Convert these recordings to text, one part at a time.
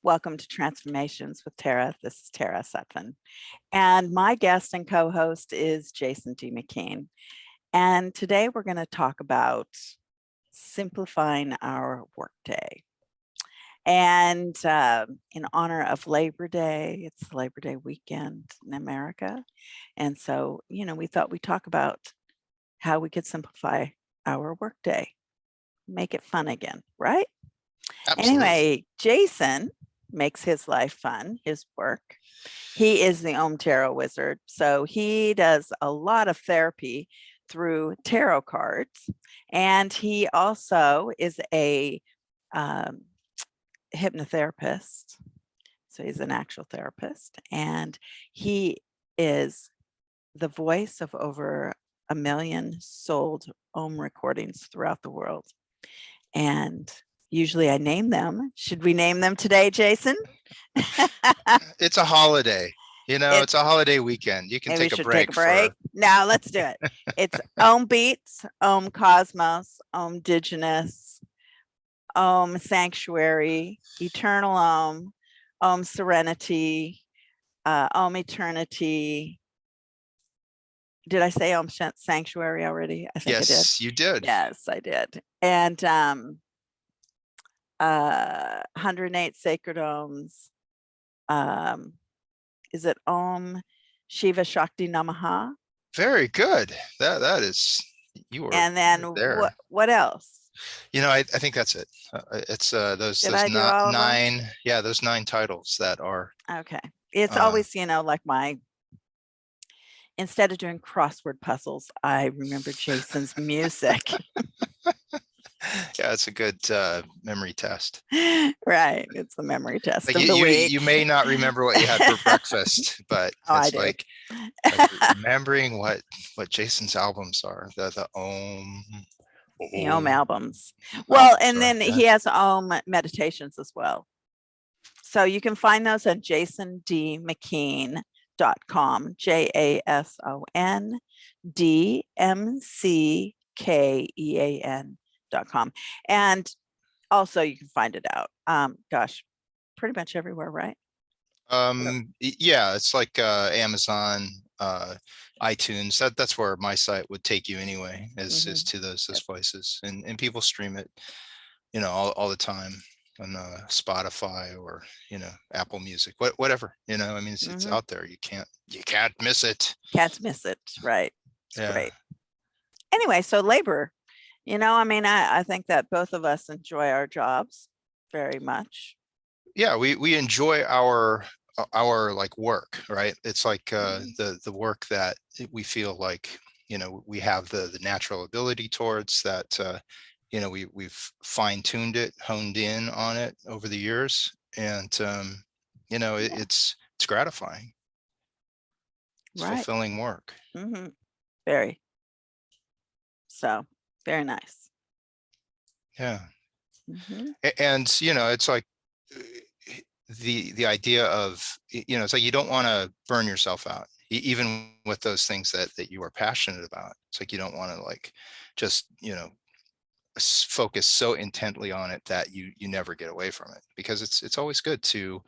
Welcome to Transformations with Tara. This is Tara Sutphen. And my guest and co-host is Jason D. McKean. And today we're going to talk about simplifying our workday. And in honor of Labor Day, it's Labor Day weekend in America. And so, we thought we'd talk about how we could simplify our workday, make it fun again, right? Absolutely. Anyway, Jason makes his life fun, his work. He is the Om Tarot Wizard. So he does a lot of therapy through tarot cards. And he also is a hypnotherapist. So he's an actual therapist. And he is the voice of over 1 million sold Om recordings throughout the world. And usually I name them. Should we name them today, Jason? It's a holiday. It's a holiday weekend. You can Maybe we take a should break. take a break. Now let's do it. It's Om Beats, Om Cosmos, Om Indigenous, Om Sanctuary, Eternal Om Serenity, Om Eternity. Did I say Om Sanctuary already? I think I did. Yes, you did. Yes, I did. And 108 sacred Oms. Is it Om Shiva Shakti Namaha? Very good. That is, you were. And then there. What else? I think that's it. It's those nine. Yeah, those 9 titles that are. Okay. It's always, like instead of doing crossword puzzles, I remember Jason's music. Yeah, it's a good memory test. Right. It's the memory test like of the week. You may not remember what you had for breakfast, but it's like remembering what Jason's albums are. The Om. The Om albums. Well, and then he has Om meditations as well. So you can find those at jasondmckean.com, JASONDMCKEAN.com. And also you can find it out. Pretty much everywhere, right? Yeah, it's like Amazon, iTunes. That's where my site would take you anyway, is to those places, and people stream it, all the time on Spotify or Apple Music, whatever. It's out there. You can't miss it. Can't miss it, right? It's great. Anyway, so labor, I think that both of us enjoy our jobs very much. Yeah, we enjoy our like work, right? It's like the work that we feel like we have the natural ability towards, that we've fine-tuned it, honed in on it over the years, and it's gratifying. It's fulfilling work. Very. So very nice. Yeah. And it's like the idea of, it's like you don't want to burn yourself out, even with those things that you are passionate about. It's like you don't want to just focus so intently on it that you never get away from it, because it's always good to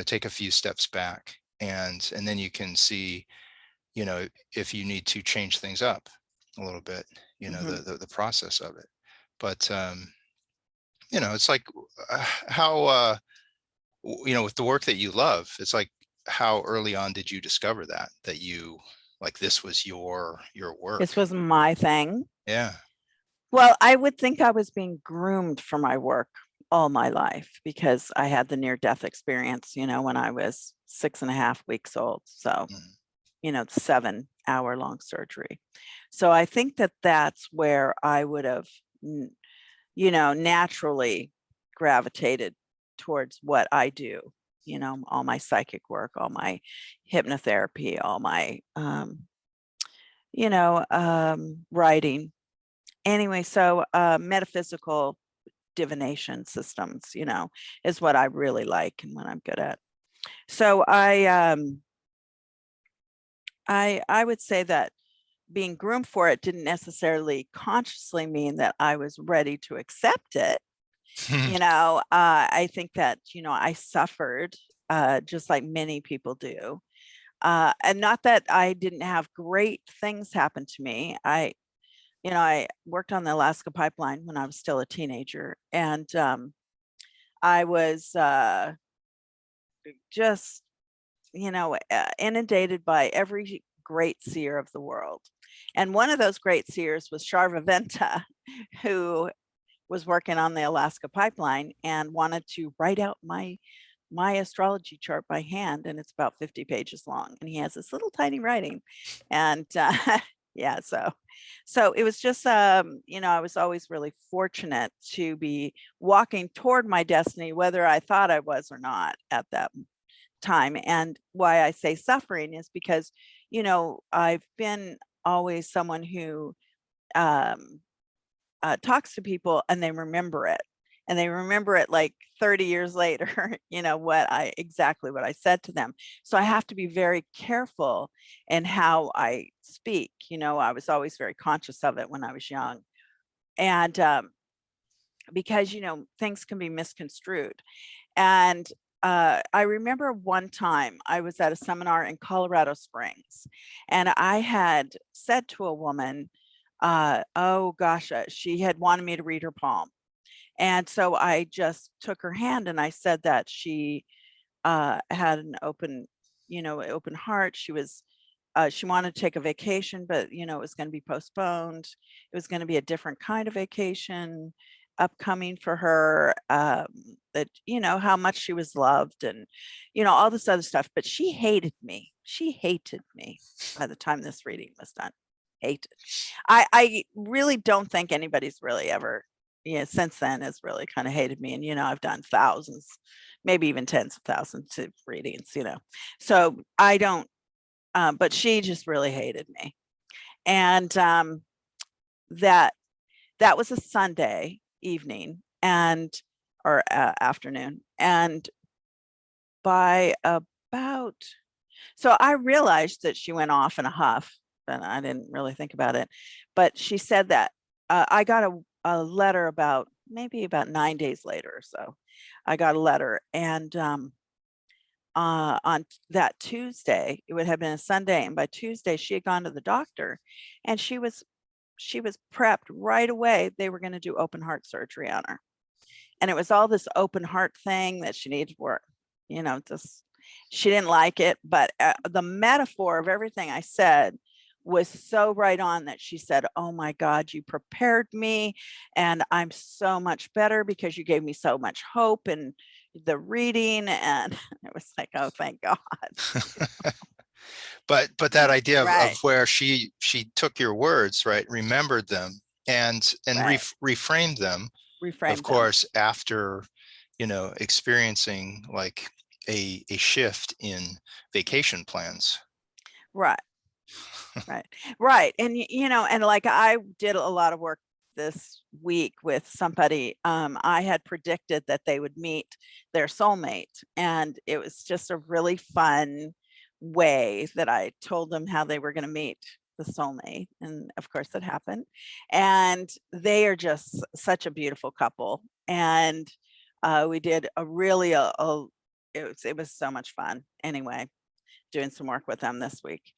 take a few steps back, and then you can see if you need to change things up a little bit, the process of it. But it's like how with the work that you love, it's like, how early on did you discover that you, like, this was your work? This was my thing. Yeah. Well, I would think I was being groomed for my work all my life, because I had the near-death experience, when I was 6.5 weeks old. So, 7-hour-long surgery. So I think that that's where I would have, naturally gravitated towards what I do, all my psychic work, all my hypnotherapy, all my, writing. Anyway, so metaphysical divination systems, is what I really like and what I'm good at. So I would say that being groomed for it didn't necessarily consciously mean that I was ready to accept it. I think that, I suffered, just like many people do. And not that I didn't have great things happen to me. I worked on the Alaska pipeline when I was still a teenager, and I was just, inundated by every great seer of the world. And one of those great seers was Sharvaventa, who was working on the Alaska pipeline and wanted to write out my astrology chart by hand, and it's about 50 pages long, and he has this little tiny writing. And yeah, so it was just, I was always really fortunate to be walking toward my destiny, whether I thought I was or not at that time. And why I say suffering is because, I've been always someone who um talks to people and they remember it, and they remember it like 30 years later, exactly what I said to them. So I have to be very careful in how I speak. I was always very conscious of it when I was young. And because, things can be misconstrued. And I remember one time I was at a seminar in Colorado Springs, and I had said to a woman, oh gosh, she had wanted me to read her palm. And so I just took her hand and I said that she had an open heart. She wanted to take a vacation, but it was going to be postponed. It was going to be a different kind of vacation upcoming for her. That how much she was loved, and all this other stuff. But she hated me. She hated me by the time this reading was done. Hated. I really don't think anybody's really ever, since then has really kind of hated me. And I've done thousands, maybe even tens of thousands of readings. So I don't. But she just really hated me. And that that was a Sunday evening, and or afternoon. And by about, so I realized that she went off in a huff, and I didn't really think about it. But she said that I got a letter maybe about 9 days later or so. I got a letter, and on that Tuesday, it would have been a Sunday, and by Tuesday she had gone to the doctor, and she was prepped right away. They were going to do open heart surgery on her, and it was all this open heart thing that she needed work. Just, she didn't like it, but the metaphor of everything I said was so right on, that she said, oh my God, you prepared me, and I'm so much better because you gave me so much hope in the reading. And it was like, oh, thank God. But that idea of Right, where she took your words, right, remembered them, and right. reframed them, of Reframed them. course, after experiencing like a shift in vacation plans. Right, right, right. And and like, I did a lot of work this week with somebody. I had predicted that they would meet their soulmate, and it was just a really fun way that I told them how they were going to meet the soulmate, and of course it happened. And they are just such a beautiful couple. And we did a really it was so much fun. Anyway, doing some work with them this week.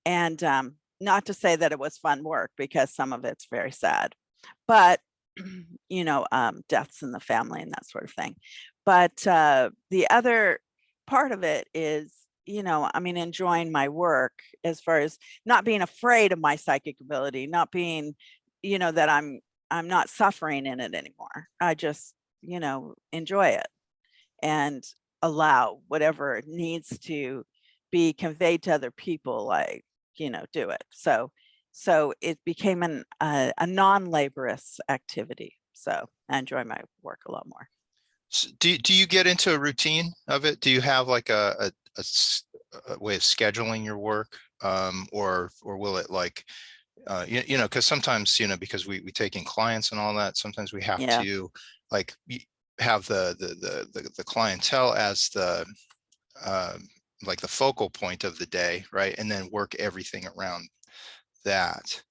And not to say that it was fun work, because some of it's very sad, but deaths in the family and that sort of thing. But the other part of it is, enjoying my work, as far as not being afraid of my psychic ability, not being, that I'm not suffering in it anymore. I just, enjoy it, and allow whatever needs to be conveyed to other people, like, do it. So it became a non-laborious activity. So I enjoy my work a lot more. Do you get into a routine of it? Do you have like a way of scheduling your work, or will it like because sometimes because we take in clients and all that, sometimes we have Yeah. to like have the clientele as the like the focal point of the day, right, and then work everything around that.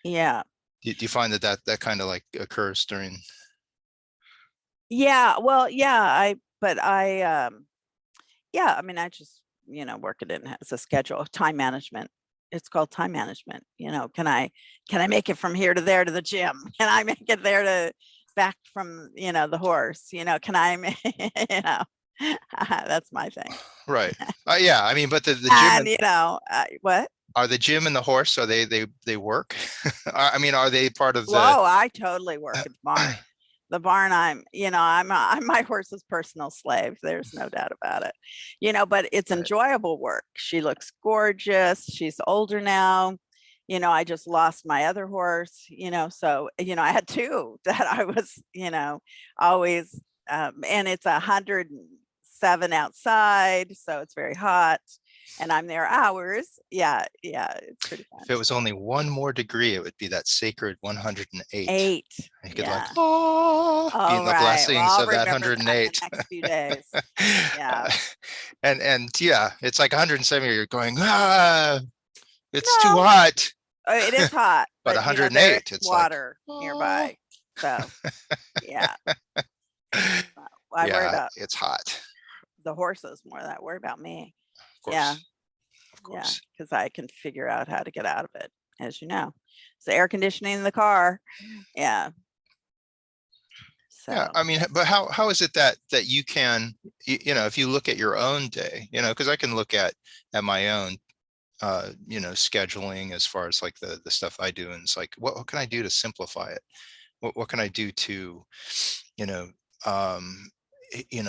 Yeah. Do you find that kind of like occurs during? Yeah, well, yeah, yeah, I mean, I just, work it in as a schedule, time management. It's called time management. Can I make it from here to there to the gym? Can I make it there to back from, the horse? Can I, that's my thing. Right. Yeah, I mean, but the gym And, and what? are the gym and the horse, are they work? I mean, are they part of the Whoa, I totally work at the barn. The barn, I'm my horse's personal slave. There's no doubt about it. But it's right. enjoyable work. She looks gorgeous. She's older now. I just lost my other horse, so, I had two that I was, always, and it's 107 outside, so it's very hot and I'm there hours. Yeah, yeah, it's pretty fun. If it was only one more degree, it would be that sacred 108. 8. You could like, Yeah. oh, be in All the right. Well, blessings I'll of that remember that in the 108. next few days. Yeah. And yeah, it's like 170. You're going, it's too No, hot. it is hot, But but there is 108, it's like, water oh, nearby. So, yeah. I worry yeah, about it's hot. the horses more than I worry about me. Of Yeah. course, of Yeah. course. Because I can figure out how to get out of it, as you know. It's the air conditioning in the car. Yeah. Yeah, So, I mean, but how is it that you can, if you look at your own day, because I can look at my own, scheduling as far as like the stuff I do, and it's like, what can I do to simplify it? What can I do to, you know, um,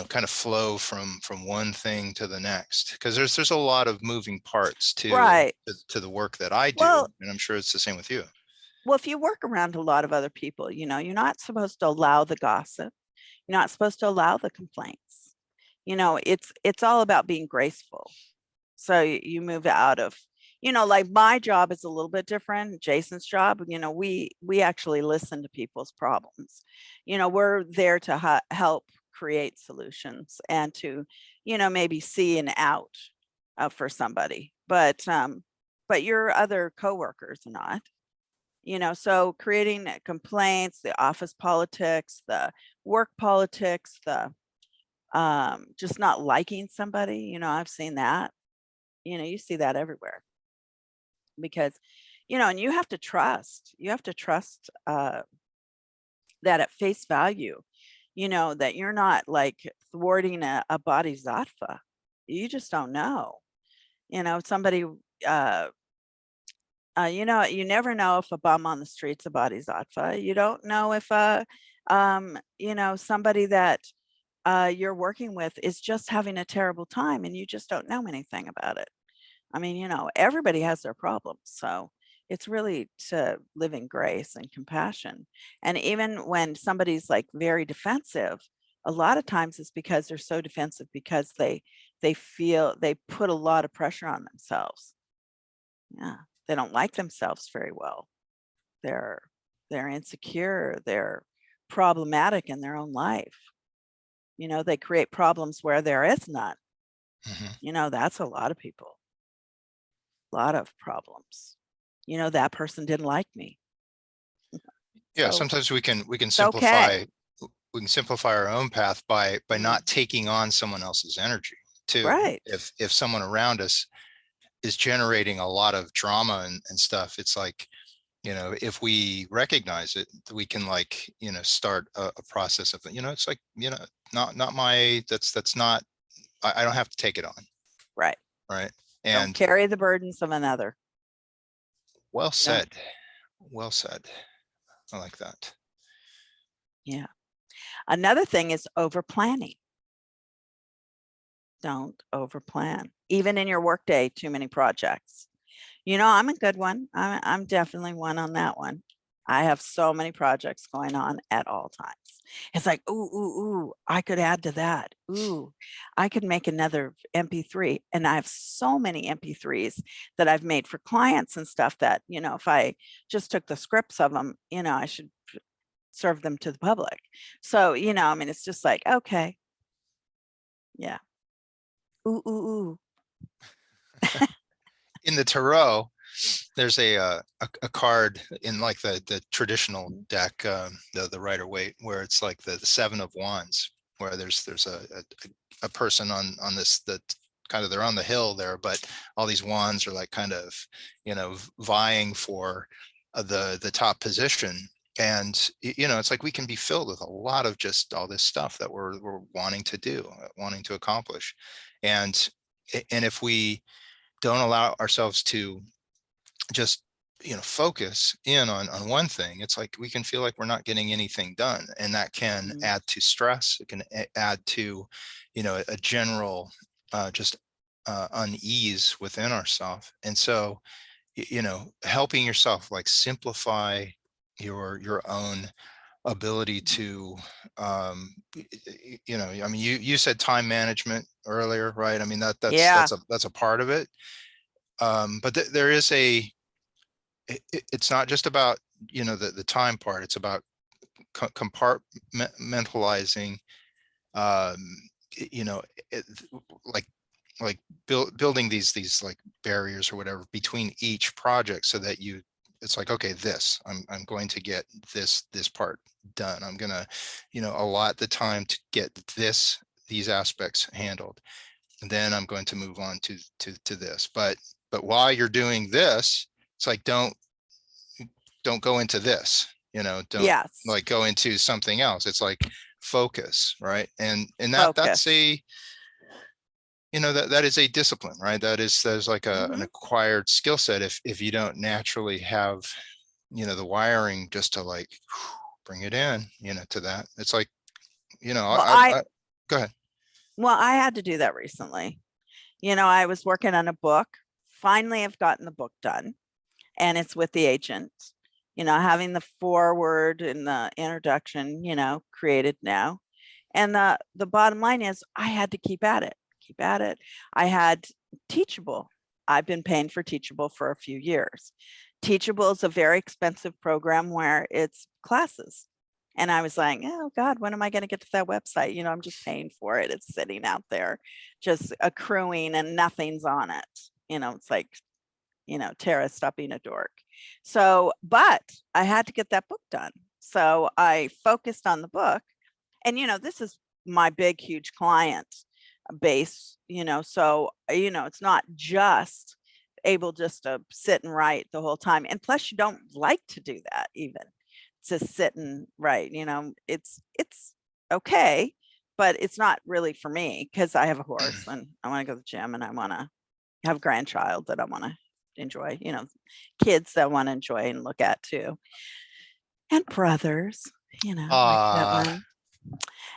kind of flow from one thing to the next? Because there's a lot of moving parts right. to the work that I do, Well, and I'm sure it's the same with you. well, if you work around a lot of other people, you're not supposed to allow the gossip. You're not supposed to allow the complaints. It's all about being graceful. So you move out of, like my job is a little bit different. Jason's job, we actually listen to people's problems. We're there to help create solutions and to, maybe see an out for somebody. But your other coworkers are not. So creating complaints, the office politics, the work politics, the just not liking somebody, I've seen that. You see that everywhere because, and you have to trust that at face value, that you're not like thwarting a bodhisattva. You just don't know. Somebody uh you never know if a bum on the street's a bodhisattva. You don't know if somebody that you're working with is just having a terrible time and you just don't know anything about it. I mean, everybody has their problems. So it's really to live in grace and compassion. And even when somebody's like very defensive, a lot of times it's because they're so defensive because they feel they put a lot of pressure on themselves. Yeah. They don't like themselves very well. They're they're insecure, they're problematic in their own life. They create problems where there is none. That's a lot of people. A lot of problems. That person didn't like me. Yeah, So sometimes it's okay. we can simplify our own path by Mm, not taking on someone else's energy too. right. If someone around us is generating a lot of drama and stuff, it's like, if we recognize it, we can like, start a process of, it's like, not my, that's not, I don't have to take it on. Right. Right. Don't And carry the burdens of another. well No. said. Well said. I like that. Yeah. Another thing is over planning. Don't over plan. Even in your workday, too many projects. I'm a good one. I'm definitely one on that one. I have so many projects going on at all times. It's like, ooh, ooh, ooh, I could add to that. Ooh, I could make another MP3. And I have so many MP3s that I've made for clients and stuff that, if I just took the scripts of them, I should serve them to the public. So, I mean, it's just like, okay. Yeah. Ooh, ooh, ooh. In the tarot, there's a card in like the traditional deck, the Rider-Waite, where it's like the Seven of Wands, where there's a person on this, that kind of, they're on the hill there, but all these wands are like kind of, vying for the top position. And it's like we can be filled with a lot of just all this stuff that we're wanting to do, wanting to accomplish. And if we don't allow ourselves to just focus in on one thing, it's like we can feel like we're not getting anything done, and that can add to stress. It can add to a general just unease within ourselves. And so helping yourself like simplify your own ability to I mean, you said time management earlier, right? I mean, Yeah. that's a part of it. But there is it's not just about the time part. It's about compartmentalizing, you know it, like building these like barriers or whatever between each project, so that it's like, okay, I'm going to get this part done. I'm gonna allot the time to get these aspects handled, and then I'm going to move on to this. But while you're doing this, it's like, don't go into this, don't Yes. like go into something else. It's like focus, right? And that's Focus. that is a discipline, right? There's like an Mhm. acquired skill set if you don't naturally have the wiring just to like bring it in to that. It's like Well, I go ahead. I had to do that recently. I was working on a book. Finally, I've gotten the book done, and it's with the agent. Having the foreword and the introduction, created now. And the bottom line is I had to keep at it. I had Teachable. I've been paying for Teachable for a few years. Teachable is a very expensive program where it's classes. And I was like, oh God, when am I going to get to that website? I'm just paying for it. It's sitting out there, just accruing, and nothing's on it. It's like, Tara, stop being a dork. So, but I had to get that book done. So I focused on the book. And, this is my big, huge client base, so, it's not just able just to sit and write the whole time. And plus, you don't like to do that even, to sit and write, it's okay, but it's not really for me, because I have a horse and I want to go to the gym, and I want to have a grandchild that I want to enjoy, kids that I want to enjoy and look at too. And brothers, like that one.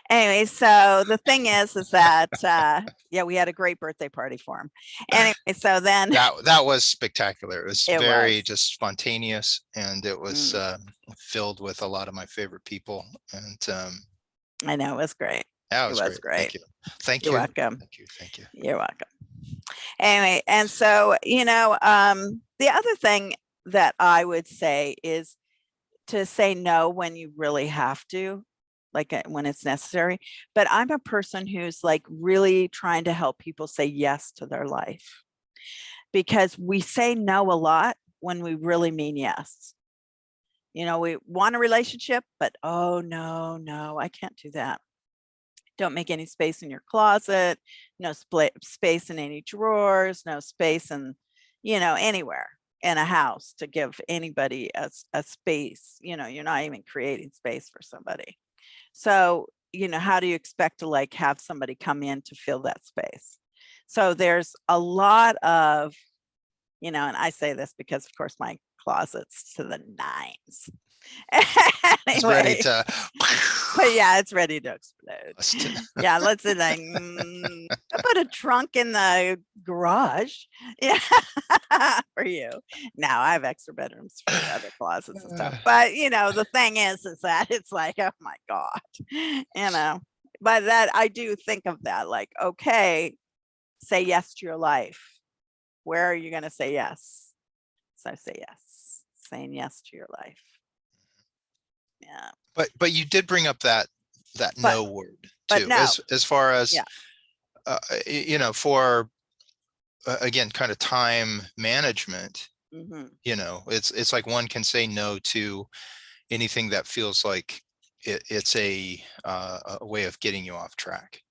Anyway, so the thing is that yeah, we had a great birthday party for him. Anyway, so then that was spectacular. It was it very was. just spontaneous, and it was filled with a lot of my favorite people. And I know, it was great. yeah, it It was was great. great. Thank You're you. welcome. Thank you. You're welcome. Anyway, and so, the other thing that I would say is to say no when you really have to, like when it's necessary. But I'm a person who's like really trying to help people say yes to their life, because we say no a lot when we really mean yes. We want a relationship, but oh no, I can't do that. Don't make any space in your closet, no space in any drawers, no space in, anywhere in a house to give anybody a space. You're not even creating space for somebody. So, how do you expect to like have somebody come in to fill that space? So there's a lot of, and I say this because of course my closet's to the nines. It's ready Anyway, to but yeah, it's ready to explode. Yeah, let's say like, I put a trunk in the garage. Yeah, for you. Now I have extra bedrooms for other closets and stuff. But the thing is that it's like, oh my God, But that I do think of that, like, okay, say yes to your life. Where are you going to say yes? So say yes, saying yes to your life. Yeah. But you did bring up that But no word but too, no. as far as Yeah. for again, kind of time management. You know, it's like one can say no to anything that feels like it's a way of getting you off track.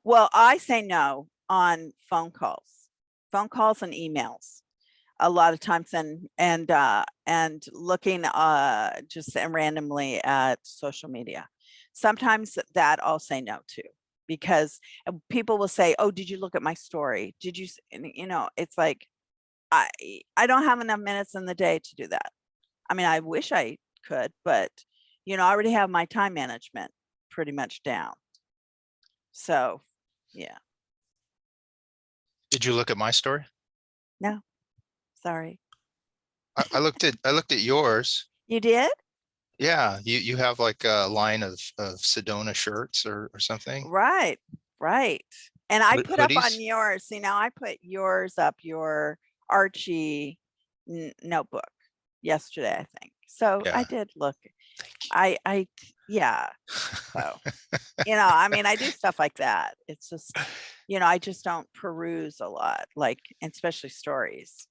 Well, I say no on phone calls and emails a lot of times, and looking just randomly at social media. Sometimes that I'll say no to, because people will say, "Oh, did you look at my story? Did you?" And, you know, it's like I don't have enough minutes in the day to do that. I mean, I wish I could, but you know, I already have my time management pretty much down. So, yeah, Did you look at my story? no, sorry. I looked at yours. You did? Yeah, you have like a line of Sedona shirts or something. Right, right. And I put up on Hoodies. yours. See, now I put yours up, your Archie notebook yesterday, I think. So I Yeah. did look. Thank Yeah. So, you. you know, I mean, I do stuff like that. It's just, you know, I just don't peruse a lot, like, especially stories.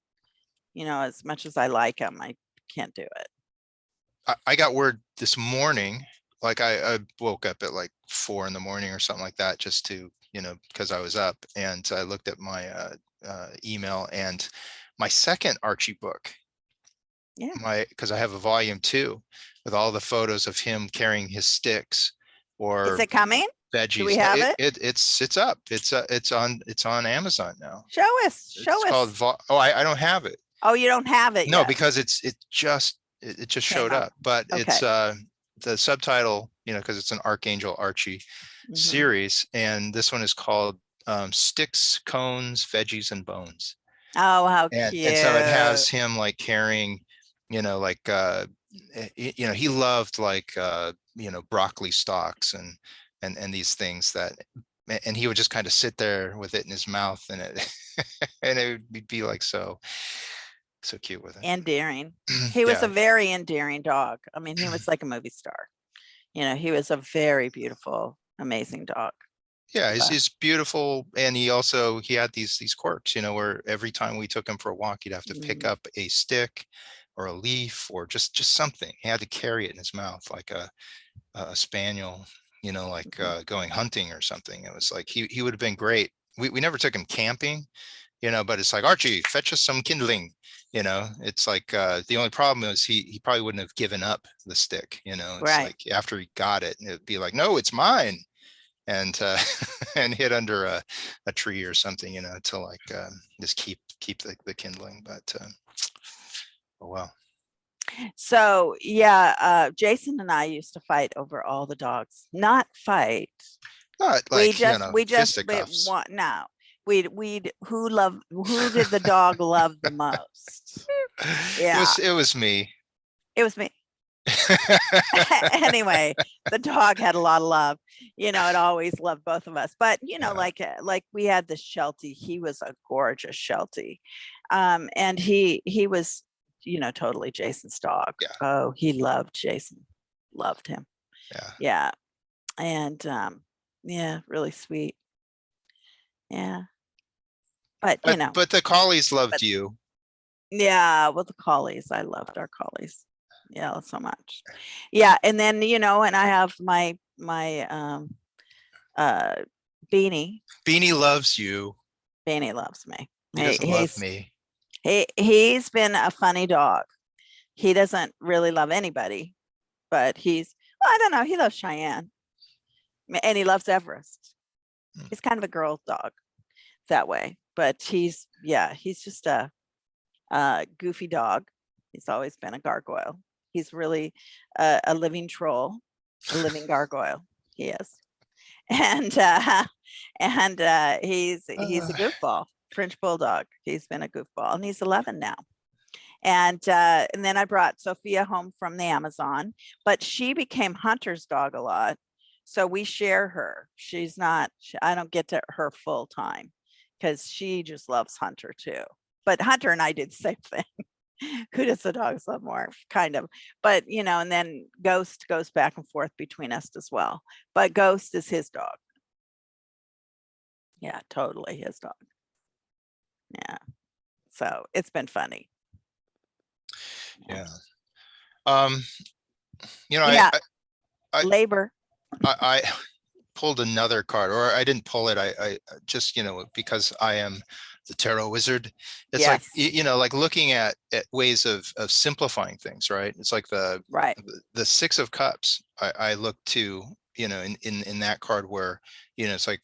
You know, as much as I like them, I can't do it. I got word this morning, like I woke up at like 4 in the morning or something like that, just to, you know, because I was up, and I looked at my email, and my second Archie book, Yeah. because I have a volume 2 with all the photos of him carrying his sticks Is or it coming? Do we veggies. have it? It's up. It's on Amazon now. Show us. It's Show called us. Oh, I don't have it. Oh, you don't have it No, yet. because it just Came showed out. up, but Okay. it's the subtitle, you know, because it's an Archangel Archie Mhm. series, and this one is called Sticks, Cones, Veggies, and Bones. Oh, how And so it has cute. him like carrying, you know, like you know, he loved like you know, broccoli stalks and these things that, and he would just kind of sit there with it in his mouth, and it and it would be like so cute with it. Endearing. He was a Yeah. very endearing dog. I mean, he was like a movie star. You know, he was a very beautiful, amazing dog. Yeah, But he's beautiful, and he had these quirks, you know, where every time we took him for a walk, he'd have to pick mm, up a stick or a leaf or just something. He had to carry it in his mouth like a spaniel, you know, like mhm. going hunting or something. It was like he would have been great. We never took him camping, you know, but it's like, Archie, fetch us some kindling. You know, it's like the only problem is he probably wouldn't have given up the stick. You know, it's Right. like after he got it, it'd be like, no, it's mine, and and hid under a tree or something, you know, to like just keep the kindling. But oh well. So yeah, Jason and I used to fight over all the dogs. Not fight. Not We like, you just know, we fisticuffs. want no. We'd who did the dog love the most? Yeah, It was me. it was me. Anyway, the dog had a lot of love. You know, it always loved both of us. But you know, Yeah. like we had the Sheltie. He was a gorgeous Sheltie, and he was, you know, totally Jason's dog. Yeah. Oh, he loved Jason, loved him. Yeah. Yeah, and yeah, really sweet. Yeah, but you know, But the collies but loved you. yeah, well, the collies, I loved our collies. Yeah, so much. Yeah, and then, you know, and I have my uh Beanie. Beanie loves you. Beanie loves me. He doesn't love me. He's been a funny dog. He doesn't really love anybody, but well, I don't know, he loves Cheyenne and he loves Everest. Hmm. He's kind of a girl dog that way, but he's just a goofy dog. He's always been a gargoyle. He's really a living troll, a living gargoyle. He is, and he's a Uh, goofball, French bulldog. He's been a goofball, and he's 11 now. And then I brought Sophia home from the Amazon, but she became Hunter's dog a lot, so we share her. She's not. I don't get to her full time because she just loves Hunter too. But Hunter and I did the same thing. Who does the dogs love more? Kind of. But you know, and then Ghost goes back and forth between us as well. But Ghost is his dog. Yeah, totally his dog. Yeah. So it's been funny. Yeah. Um, you know, Yeah, I, labor. I pulled another card, or I didn't pull it. I just, because I am the tarot wizard, it's like, Yes, like looking at ways of simplifying things, right? It's like right. the Six of Cups. I look to, in that card where, it's like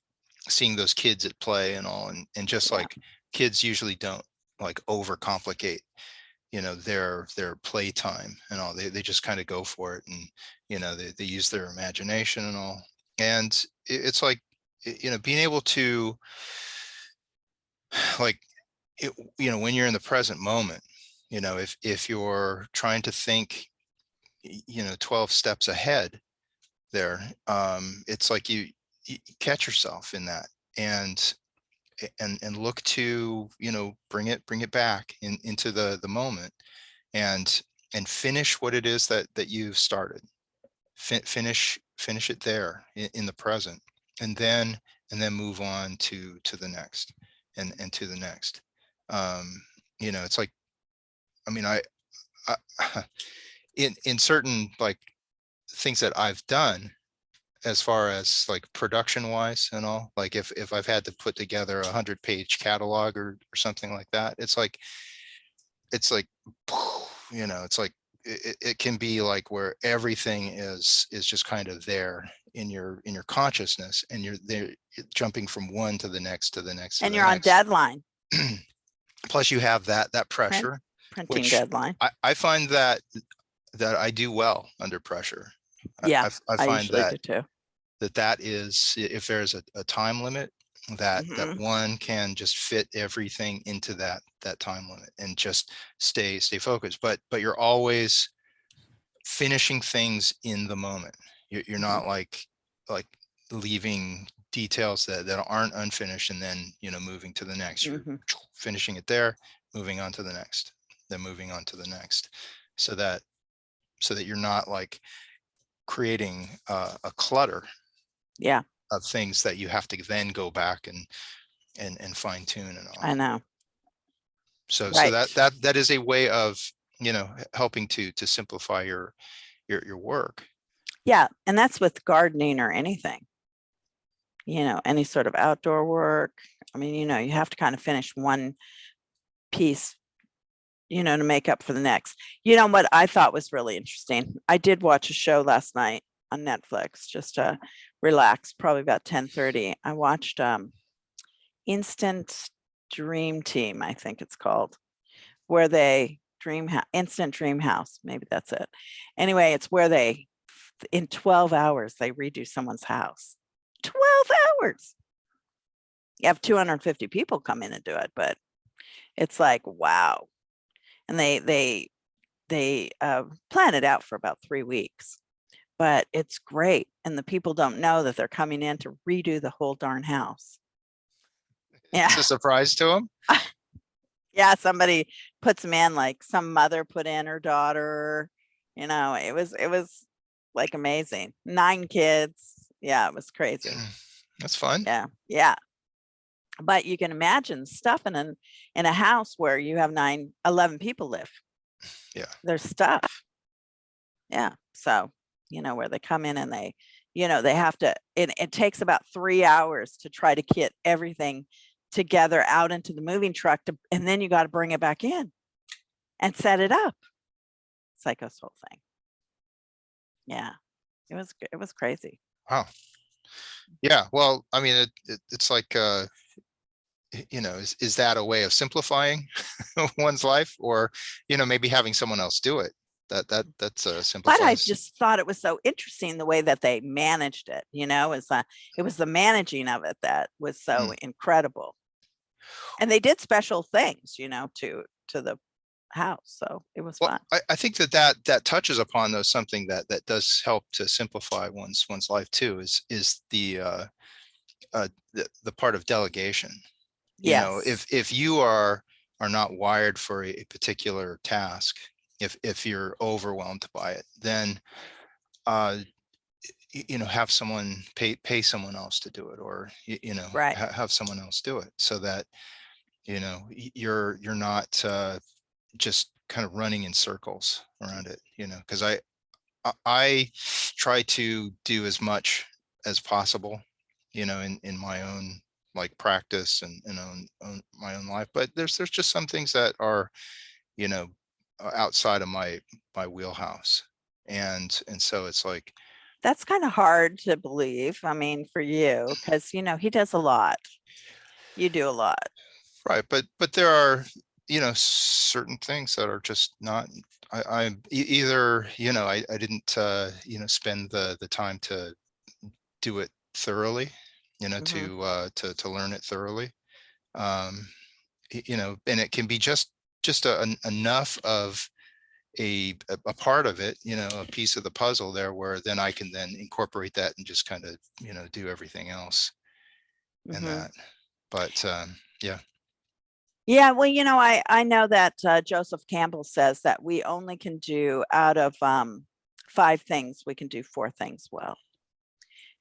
seeing those kids at play and all, and just Yeah. like kids usually don't like overcomplicate, their playtime and all. They just kind of go for it, and they use their imagination and all. And it's like, being able to, like, when you're in the present moment, if you're trying to think 12 steps ahead there, it's like you catch yourself in that, and look to, bring it back into the moment, and finish what it is that you've started. Finish it there in the present, and then move on to the next, and to the next. It's like, I mean, I in certain, like, things that I've done, as far as like production wise and all, like if I've had to put together 100-page catalog, or something like that, it's like it's like, it can be like where everything is just kind of there in your consciousness, and you're there jumping from one to the next, to the next, to And the you're on next. deadline, Plus you have that print, pressure, printing which deadline. I find that I do well under pressure. Yeah, I I find usually do too. that is, if there's a time limit, that Mhm. one can just fit everything into that time limit, and just stay focused. But you're always finishing things in the moment. You're Mhm. not like leaving details that aren't unfinished, and then moving to the next. You're Mhm. finishing it there, moving on to the next, then moving on to the next, so that you're not like creating a clutter Yeah, of things that you have to then go back and fine tune and all. I know. So that Right. that is a way of, helping to simplify your work. Yeah, and that's with gardening or anything, any sort of outdoor work. I mean, you have to kind of finish one piece, to make up for the next. You know what I thought was really interesting? I did watch a show last night on Netflix just to relax, probably about 10:30. I watched Instant Dream Team, I think it's called, where they Instant Dream House, maybe that's it. Anyway, it's where they in 12 hours they redo someone's house. 12 hours. You have 250 people come in and do it, but it's like, wow. And they plan it out for about 3 weeks, but it's great. And the people don't know that they're coming in to redo the whole darn house. Yeah. It's a surprise to them. Yeah, somebody puts them in, like some mother put in her daughter, it was like amazing. 9 kids. Yeah, it was crazy. That's fun. Yeah. Yeah. But you can imagine stuff in a house where you have 11 people live. Yeah. There's stuff. Yeah. So, where they come in and they have to, it takes about 3 hours to try to get everything together out into the moving truck and then you got to bring it back in and set it up. It's like this whole thing. Yeah. It was crazy. Wow. Yeah. Well, I mean, it's like, is that a way of simplifying one's life, or, maybe having someone else do it? That's But I simplifies. just thought it was so interesting the way that they managed it, it was the managing of it that was so Mm. incredible. And they did special things, to the house. So it was Well, fun. I think that touches upon, though, something that does help to simplify one's life too, is the part of delegation. Yes. If you are not wired for a particular task, if you're overwhelmed by it, then uh have someone pay someone else to do it, or Right. have someone else do it, so that you're not just kind of running in circles around it, because I try to do as much as possible, in my own like practice and my own life. But there's just some things that are, you know, outside of my wheelhouse. And so it's like, That's kind of hard to believe. I mean, for you, because he does a lot. You do a lot. right. But there are, certain things that are just not, either, I didn't, spend the time to do it thoroughly, Hmm. to learn it thoroughly. Um, and it can be just enough of a part of it, a piece of the puzzle there, where then I can then incorporate that and just kind of, do everything else in Hmm. that. But yeah. Yeah, well, I know that Joseph Campbell says that we only can do out of 5 things, we can do 4 things well.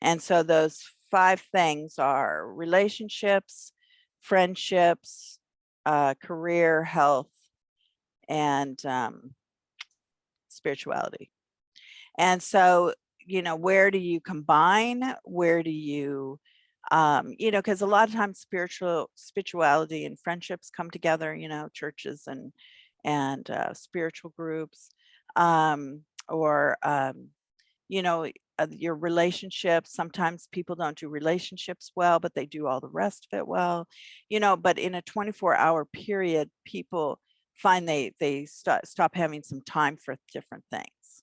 And so those 5 things are relationships, friendships, career, health, and spirituality. And so, where do you combine? Where do you, because a lot of times spirituality and friendships come together, churches and spiritual groups, or your relationships. Sometimes people don't do relationships well, but they do all the rest of it well, but in a 24-hour period, people find they stop having some time for different things.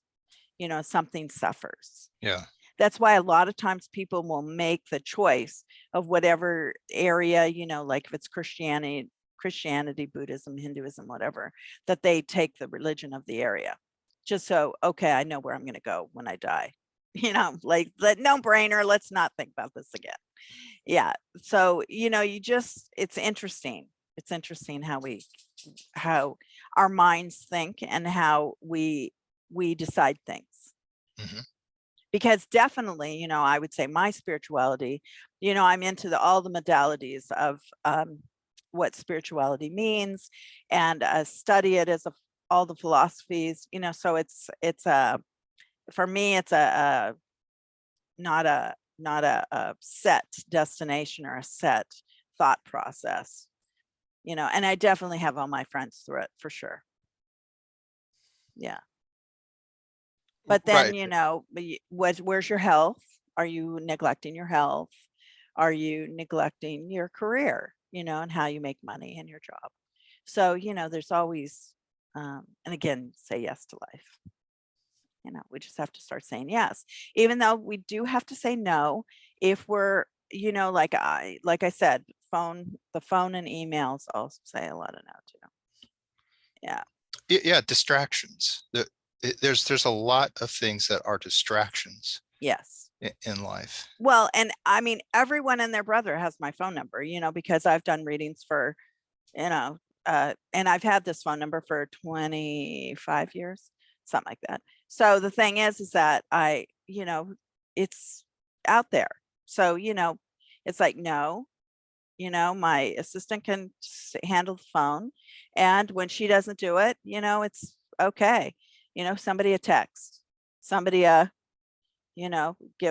Something suffers. Yeah. That's why a lot of times people will make the choice of whatever area, like if it's Christianity, Buddhism, Hinduism, whatever, that they take the religion of the area. Just so, okay, I know where I'm going to go when I die. Like, no brainer. Let's not think about this again. Yeah. So, it's interesting. It's interesting how our minds think and how we decide things. Hmm. Because definitely, I would say my spirituality, I'm into all the modalities of what spirituality means, and study it as all the philosophies, so it's for me, it's not a set destination or a set thought process, and I definitely have all my friends through it for sure. Yeah. But then, Right. where's your health? Are you neglecting your health? Are you neglecting your career, and how you make money in your job? So, there's always, and again, say yes to life. We just have to start saying yes, even though we do have to say no if we're, like I said, the phone and emails, I'll say a lot of no to. Yeah. Yeah, distractions. There's a lot of things that are distractions Yes. in life. Well, and I mean, everyone and their brother has my phone number, because I've done readings for, and I've had this phone number for 25 years, something like that. So the thing is that it's out there. So, it's like, no, my assistant can handle the phone. And when she doesn't do it, it's okay. Somebody a text, somebody give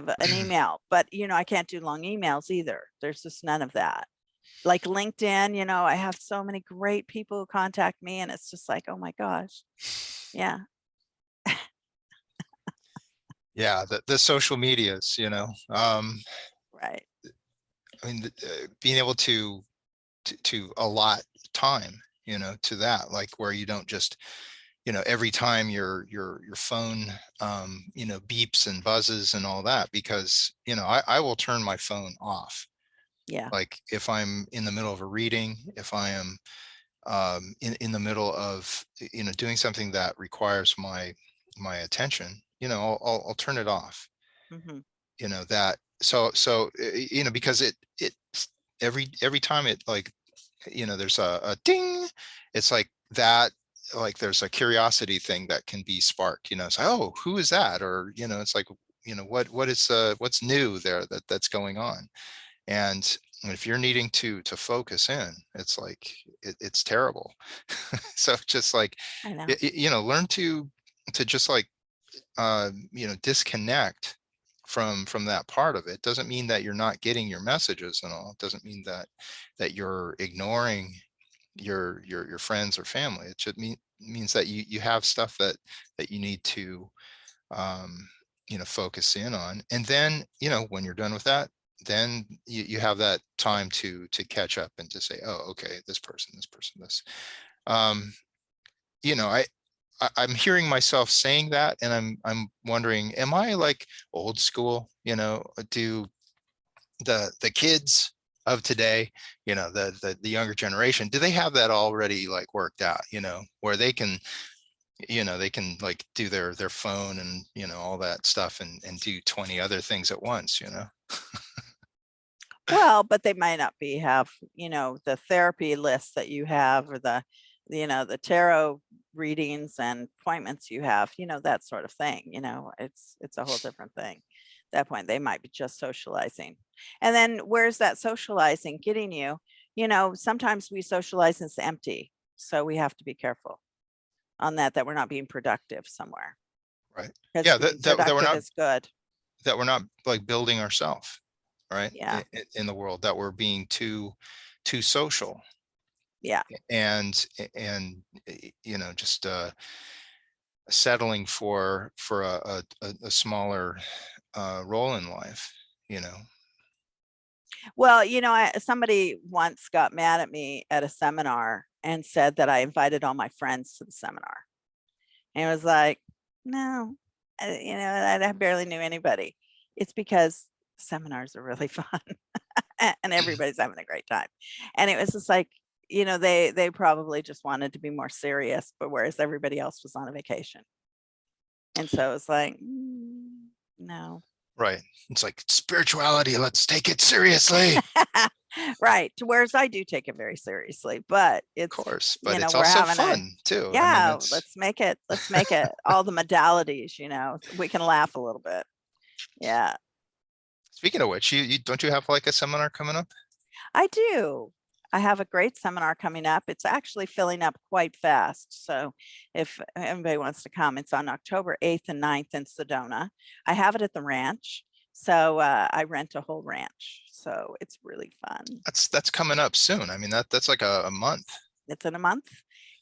an email, but I can't do long emails either. There's just none of that. Like LinkedIn, I have so many great people who contact me, and it's just like, oh my gosh. Yeah. Yeah, the social medias, Right. I mean, being able to allot time, to that, like where you don't just, every time your phone, beeps and buzzes and all that, because, I will turn my phone off. Yeah. Like if I'm in the middle of a reading, if I am in the middle of, doing something that requires my attention, I'll turn it off. Hmm. That, so because it every time it, like, there's a ding, it's like that, like there's a curiosity thing that can be sparked, it's like, oh, who is that? Or, it's like, what's new there that's going on. And And if you're needing to focus in, it's like it's terrible. So just like, I know. learn to just like, disconnect from that part of it. Doesn't mean that you're not getting your messages and all. It doesn't mean that you're ignoring your friends or family. It should means that you have stuff that you need to focus in on. And then, when you're done with that, then you have that time to catch up and to say, oh, okay, this person, this. Um, I'm hearing myself saying that, and I'm wondering, am I like old school? Do the kids of today, the younger generation, do they have that already like worked out? Where they can like do their phone and all that stuff and do 20 other things at once. Well, but they might not have, the therapy list that you have, or the tarot readings and appointments you have, that sort of thing. It's a whole different thing. At that point, they might be just socializing. And then where's that socializing getting you? Sometimes we socialize and it's empty. So we have to be careful on that we're not being productive somewhere. Right. Because Yeah, being productive is good. that we're not like building ourselves, right? Yeah. In the world, that we're being too social. Yeah. And just settling for a smaller role in life. Well, somebody once got mad at me at a seminar and said that I invited all my friends to the seminar. And it was like, no, I barely knew anybody. It's because seminars are really fun and everybody's having a great time. And it was just like, they probably just wanted to be more serious, but whereas everybody else was on a vacation. And so it's like, no. Right. It's like spirituality. Let's take it seriously. Right. Whereas I do take it very seriously, but Of course, but it's it's we're also having fun too. yeah, let's make it all the modalities, so we can laugh a little bit. Yeah. Speaking of which, you don't you have like a seminar coming up? I do. I have a great seminar coming up. It's actually filling up quite fast. So if anybody wants to come, it's on October 8th and 9th in Sedona. I have it at the ranch. So I rent a whole ranch. So it's really fun. That's coming up soon. I mean, that's like a month. It's in a month.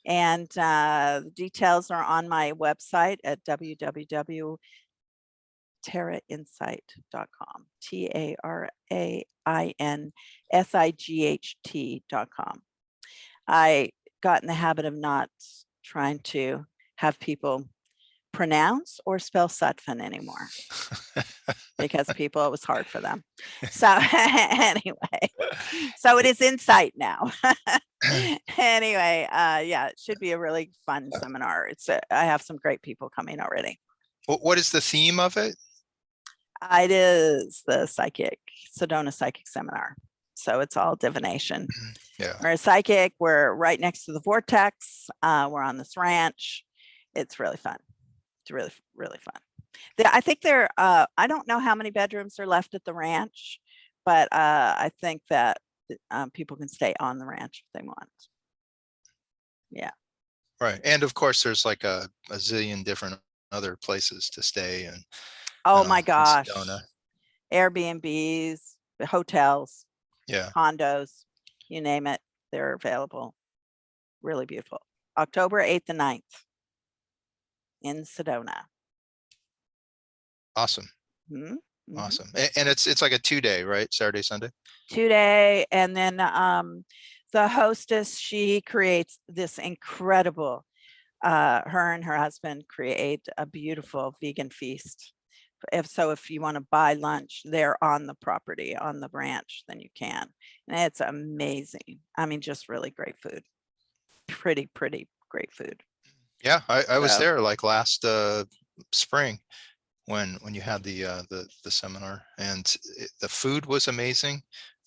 And the details are on my website at www.tarainsight.com. TARAINSIGHT.com. I got in the habit of not trying to have people pronounce or spell Sutphen anymore because it was hard for them. So anyway, so it is Insight now. Anyway, yeah, it should be a really fun seminar. I have some great people coming already. What is the theme of it? It is the Sedona Psychic Seminar. So it's all divination. Yeah. We're a psychic. We're right next to the vortex. We're on this ranch. It's really fun. It's really, really fun. I think I don't know how many bedrooms are left at the ranch, but I think that people can stay on the ranch if they want. Yeah. Right. And of course, there's like a zillion different other places to stay. And oh my gosh, Sedona. Airbnbs, hotels, yeah, condos, you name it, they're available. Really beautiful. October 8th and 9th in Sedona. Awesome. Mm-hmm. Awesome. And it's like a 2-day, right? Saturday, Sunday? 2-day. And then the hostess, she creates this incredible, her and her husband create a beautiful vegan feast. If you want to buy lunch there on the property, on the ranch, then you can. And it's amazing. I mean, just really great food. Pretty great food. Yeah, I was there like last spring when you had the seminar, and the food was amazing.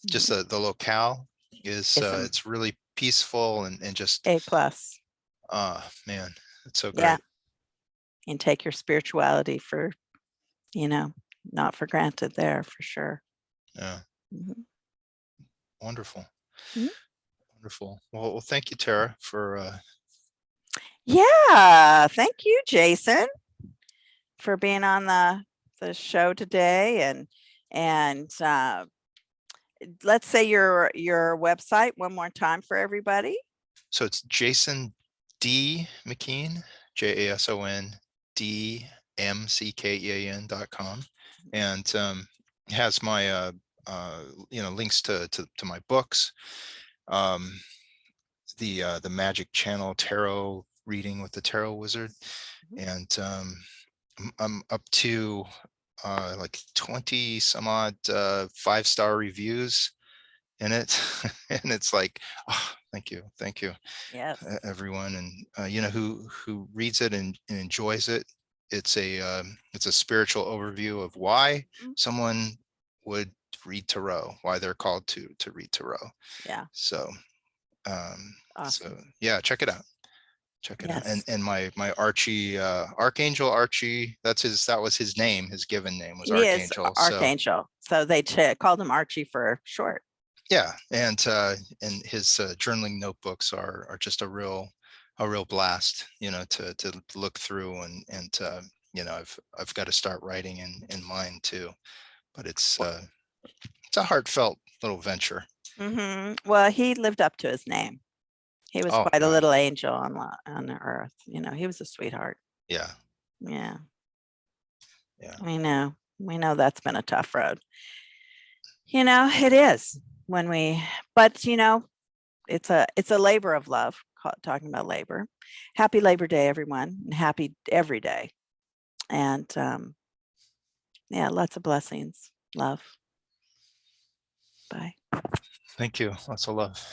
Just the locale is it's really peaceful and just A+. Man, it's so great. Yeah. And take your spirituality for, not for granted there, for sure. Yeah. Wonderful. Mhm. Wonderful. Well, thank you, Tara, for Yeah, thank you, Jason, for being on the show today. And let's say your website one more time for everybody. so it's Jason D. McKean, JASONDMCKEAN.com, and has my links to my books, the Magic Channel tarot reading with the tarot wizard, and I'm up to like 20 some odd 5-star reviews in it. And it's like, oh, thank you Yes. everyone, and who reads it and enjoys it. It's a spiritual overview of why Mhm. someone would read tarot, why they're called to read tarot. Yeah. So so Awesome. yeah, check it out. Check it out. Yes. And my Archie, Archangel Archie, that was his name. His given name was He is Archangel. So Archangel. So they called him Archie for short. yeah, and his journaling notebooks are just a real blast, to look through, and I've got to start writing in mine too, but it's a heartfelt little venture. Well, he lived up to his name. He was Oh quite a yeah, little angel on the earth. He was a sweetheart. yeah, Yeah, yeah. we know that's been a tough road. It is but it's a labor of love. Talking about labor. Happy Labor Day, everyone, and happy every day. And yeah, lots of blessings. Love. Bye. Thank you. Lots of love.